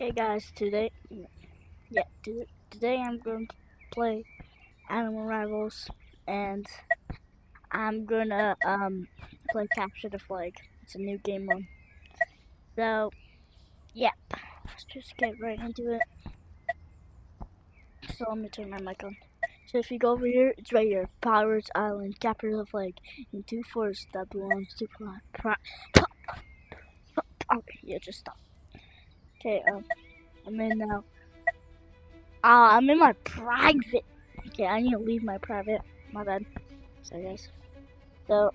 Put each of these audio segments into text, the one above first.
Hey guys, today I'm going to play Animal Rivals, and I'm gonna play Capture the Flag. It's a new game mode. So yeah, let's just get right into it. So let me turn my mic on. So if you go over here, it's right here. Pirates Island, Capture the Flag in 2 forests that belongs to yeah, just stop. Okay, I'm in now. I'm in my private. Okay, I need to leave my private. My bad. Sorry guys. So,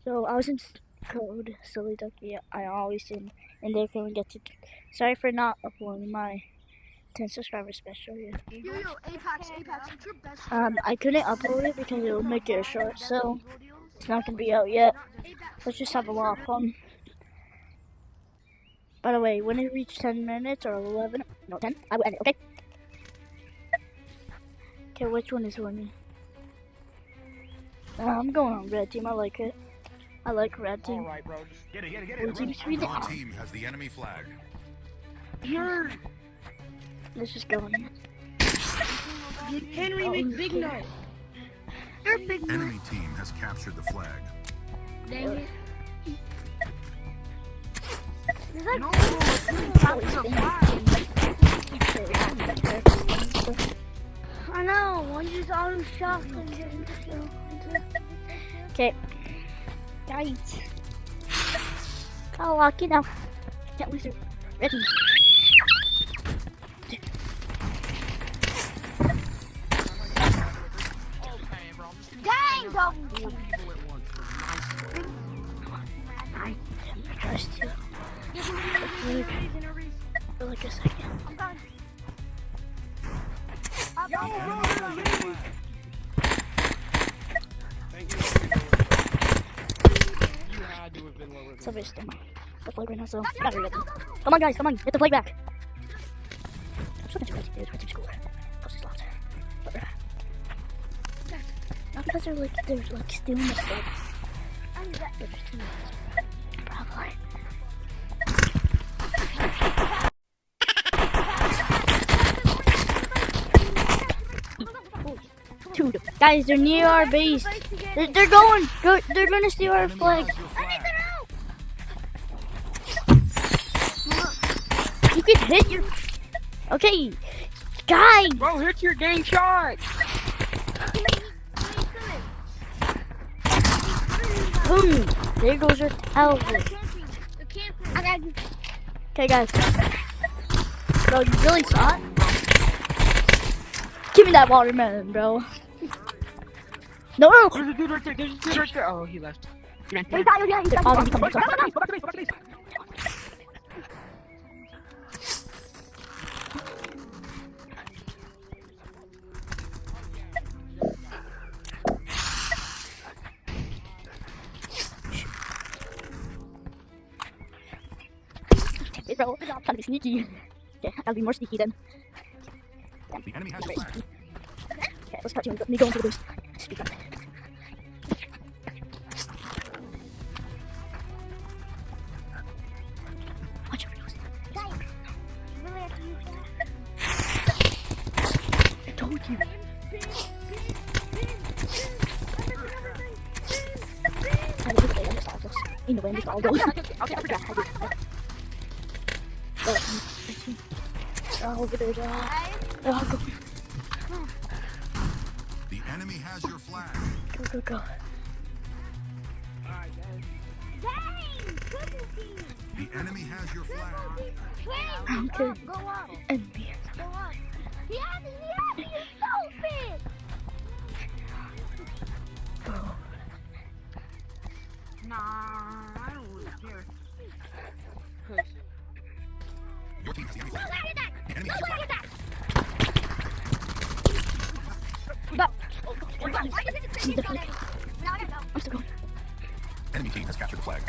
so I was in code, silly ducky. I always and they couldn't get to. Sorry for not uploading my 10 subscriber special. Yeah. Yo, Apex, it's your best. I couldn't upload it because it would make it short, so it's not gonna be out yet. Let's just have a lot of fun. By the way, when it reaches 10 minutes or 11, no 10, I will end it. Okay. Okay, which one is winning? I'm going on red team. I like it. I like red team. Alright, bro. Just get it. Blue team's sweet. Your team has the enemy flag. You're Let's just go in. Henry McBignut. You're big nut. Enemy team has captured the flag. Dang it. No. I know, one just auto shot. Okay. Guys. I'll lock it now. Can't lose it. Ready. Dang, dog. I trust you. For like a second. Somebody stole the flag right now, so not really. Come on, guys, come on, get the flag back. I'm so red team score. Plus it's lost. Not because they're like stealing the flag. Probably. Dude, guys, they're near our base. They're going. They're gonna steal our flag. You can hit your. Okay, guys. bro, hit your game shot. Boom. There goes your talent. Okay, guys. Bro, you really saw it? Give me that watermelon, bro. No. There's a dude right there. There's a dude right there. Oh, he left. He ran. They're all gonna come Go back back. to base. Go back to base. Go back to base. Hey, bro, I'm trying to be sneaky. Okay, I'll be more sneaky then. The enemy has the flag. Okay, let's cut you. Me go into the boost. Speak up. Watch your videos. I told you. I just play on this office. You know when this all goes. Oh, over there, oh, go. The enemy has your flag. Go. The enemy has your flag. I don't care. Go up. And me. Go up. He has it, you're stupid. Bro. Nah, I don't really care. Your team has the enemy flag. The enemy has your flag. I'm still going. Enemy team has captured the flag.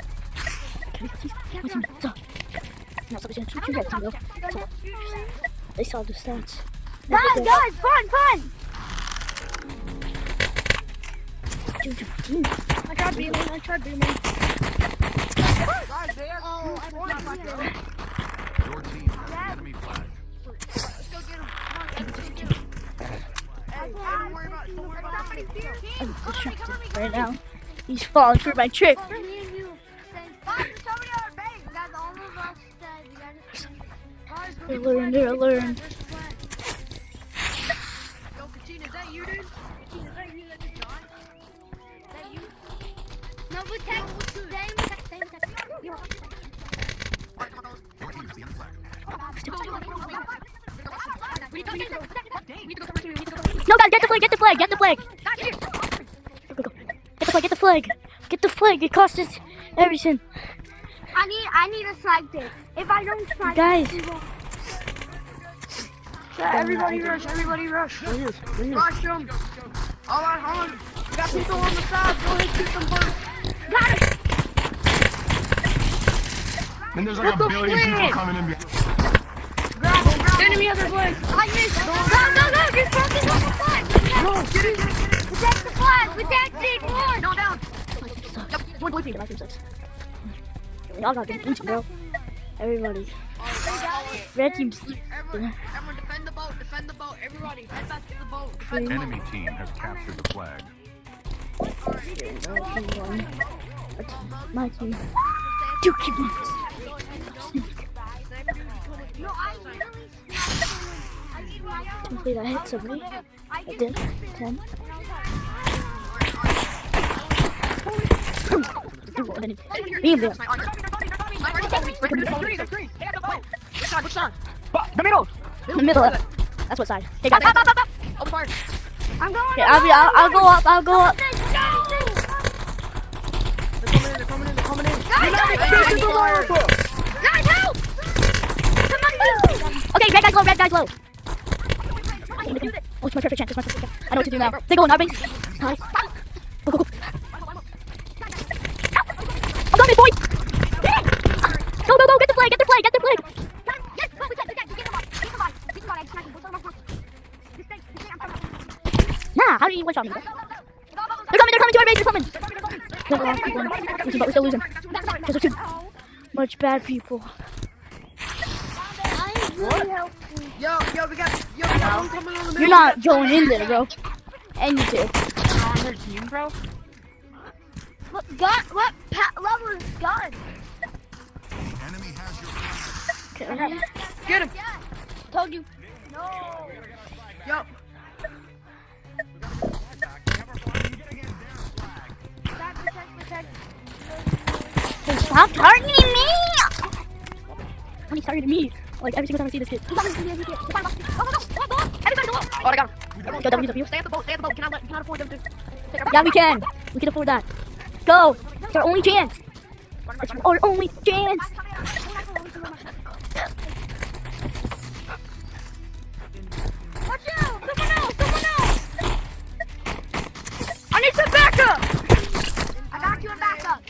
No, so they saw the stats. Guys, fun. I tried beaming. Guys, they have Oh, I right now. He's falling for my trick. Me and you. Guys, there's somebody on our base. Guys, all of us said you guys. They're learning, they're learning. Yo, Katina, is that you, dude? Katina, is that you that just died? Is that you? No, protect. Same. Your team has the enemy flag. No, guys, get the flag, get the flag, get the flag. Go, go, go. Get the flag, get the flag. Get the flag, it costs us everything. I need a snipe this. If I don't snipe Guys. this, we won't. Everybody rush, everybody rush. Rush them. All right, hold on. We got people on the side. Go ahead, shoot them first. Got it. And there's like a billion people coming in behind. Grab them, grab them. Enemy other flag. I missed. Go. You're focused on the flag. No, get it. Protect the flag. Protect it. More. No, down. One blue team, my team sucks. We all got good blue team, bro. Everybody. Red team's. Everyone defend the boat, everybody, head back to the boat, defend the Enemy team has captured the flag. My team. Two kidnaps. No, I really. I need my. Hopefully that hit somebody. It did. 10. Beam there. Which side? The middle! In the middle. That's what side. Hey guys. Oh, fire. I'm going. Okay, I'll go up. I'll go up. They're coming in. Guys, help! Somebody help! Okay, red guy's low. Oh, it's my perfect chance. I know what to do now. They go in our base. Hi. Go. I'm coming, boy. Go. Get the flag. Yes, go, get him on. Nah, how do you one-shot me? They're coming to our base. They're coming. No, but we're still losing. Because there's too much bad people. Yo, we got one coming on the middle. You're not going in there, bro. And you did. on their team, bro. What level is gun? Enemy has your flag. Okay. Get him. Told you. No. Yo. Protect. Hey, stop targeting me! When he targeted me, like every single time I see this kid. Everybody go. Oh, I got him. Go W. Stay at the boat. Cannot afford them to take our Yeah, we can. We can afford that. Go. It's our only chance. It's our only chance. Watch out! Someone else! I need some backup. I got you in backup.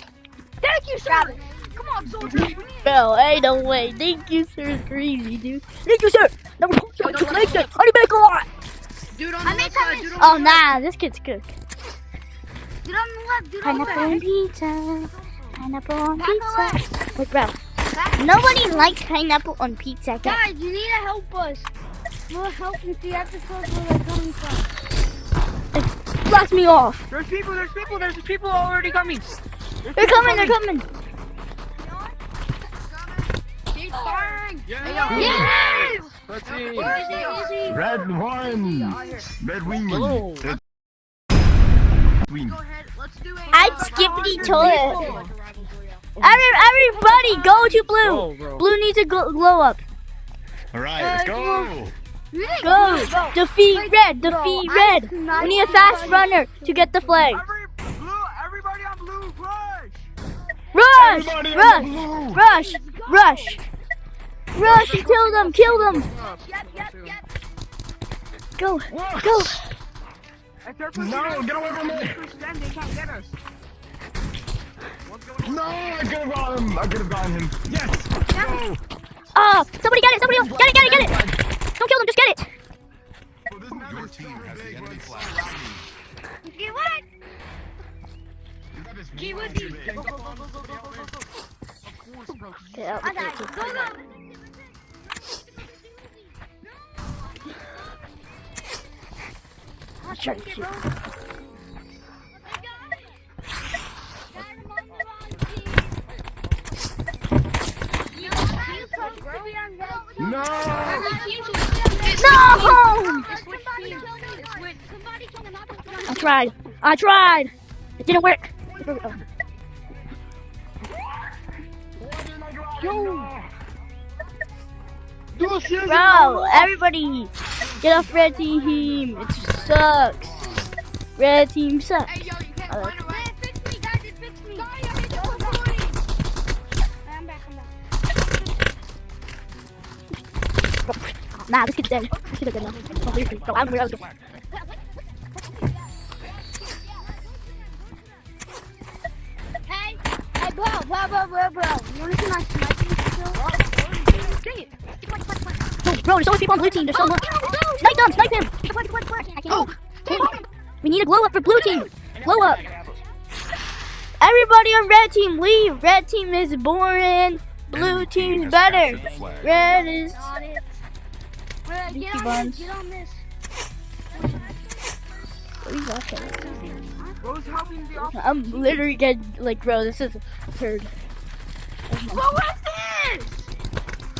Thank you, sir. Come on, soldier. Bro, ain't no way. Thank you, sir. It's crazy, dude. Thank you, sir. Number 4, collection. I need make a lot. Dude on I the made left side. some Dude on Oh, the left. nah. This kid's good. Dude on the left. Dude on the Pineapple on left. pizza. Pineapple on Back away. pizza. Wait, bro. Nobody likes pineapple on pizza. Guys. Guys, you need to help us. We'll help you see episodes where they're coming from. Blast me off. There's people already coming. They're coming. Keep firing. Yes! Let's see. Easy. Red one. Red wing. Hello. Wing. Go ahead. Let's do a. I'd skip the toilet. Everybody, go to blue. Go, bro. Blue needs to glow up. All right, let's go. Go. Defeat red. Defeat red. We need a fast runner to get the flag. Everybody on blue, rush! Rush! Everybody Rush! on blue. Rush! Rush! Rush and kill them! Kill them! Yep. Go! What? Go! No, get away from me. They can't get us. No, I could have gotten him. Yes. Go. Oh! Somebody get it! Somebody else! Get it! Don't kill them! Just get it! Your team has the enemy flag. Get what? Get with me. Okay, I'll I got it. Go. Try to shoot. be on red. No! No! Switch teams. Switch. Somebody can not I tried. I tried. It didn't work. Oh. Yo! Bro, everybody, get off red team. It sucks. Red team sucks. Hey, yo, you can't Uh, find a right. It fixed me, guys. It fixed me. Sorry, I hit the point. I'm back. Nah, this kid's dead. This kid's dead now. Oh, please, bro, I'm real. Hey, bro. You wanna see my sniping skill? Bro, there's so many people on blue team. There's so much. Snipe them, snipe him. I can't. We need a glow up for blue team. Glow up. Everybody on red team, leave. Red team is boring. Blue team's better. Red is. On it. Wait, Beaky get on buns. this. Get on this. What are you watching? Bro's helping the officer. I'm literally getting like, bro, this is absurd. Bro, what's this?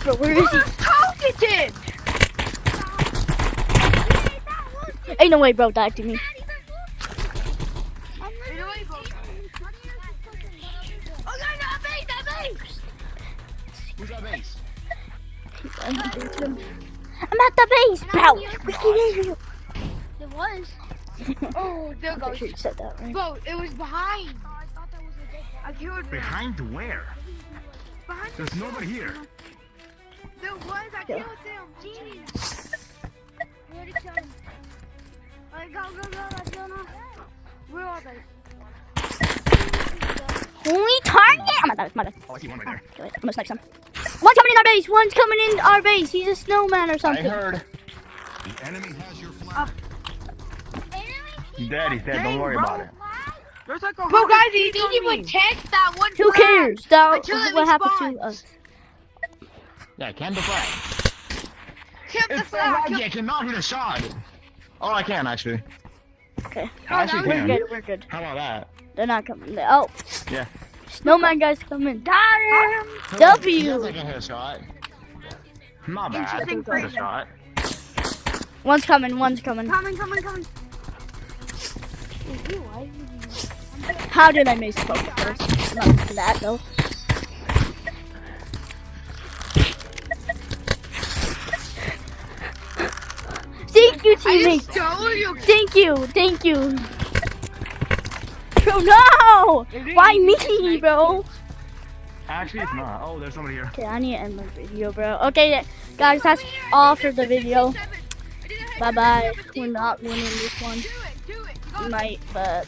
Bro, where is he? Targeted! Ain't no way, bro, died to me. Who's our base? I'm at the base, bro. We can hear you. It was. Oh, there I'm goes. sure you said that, right? Bro, it was behind. I killed him. Behind where? Behind There's the nobody here. There was. I Yeah. killed them. Jeez. We already killed him. Alright, go. Let's go now. Where are they? Holy target! Oh my god, my bad. Oh, I see one right there. Okay, wait, I'm gonna snipe some. One's coming in our base. One's coming in our base. He's a snowman or I something. heard. The enemy has your flag. He's dead. Don't worry about it. There's like a Bro, guys, you didn't even test that one. Who cares? That Until was it what happened to respawns. us. Yeah, can the flag. Kept the It's so flag. laggy, I cannot hit a shot. Oh, I can actually. Okay, I actually we're can. good. We're good. How about that? They're not coming. Oh, Yeah. snowman guys coming. Got him. W. Yes, I can hit a shot. Not bad. Interesting Hit a freedom. shot. One's coming. One's coming. Coming. How did I miss both of those? Not missing that though. Thank you, I just teammates. stole you. Thank you. Bro, no! Why me, bro? Actually, it's not. Oh, there's somebody here. Okay, I need to end my video, bro. Okay, guys, that's all for the video. Bye-bye. We're not winning this one. Do it. We might, but...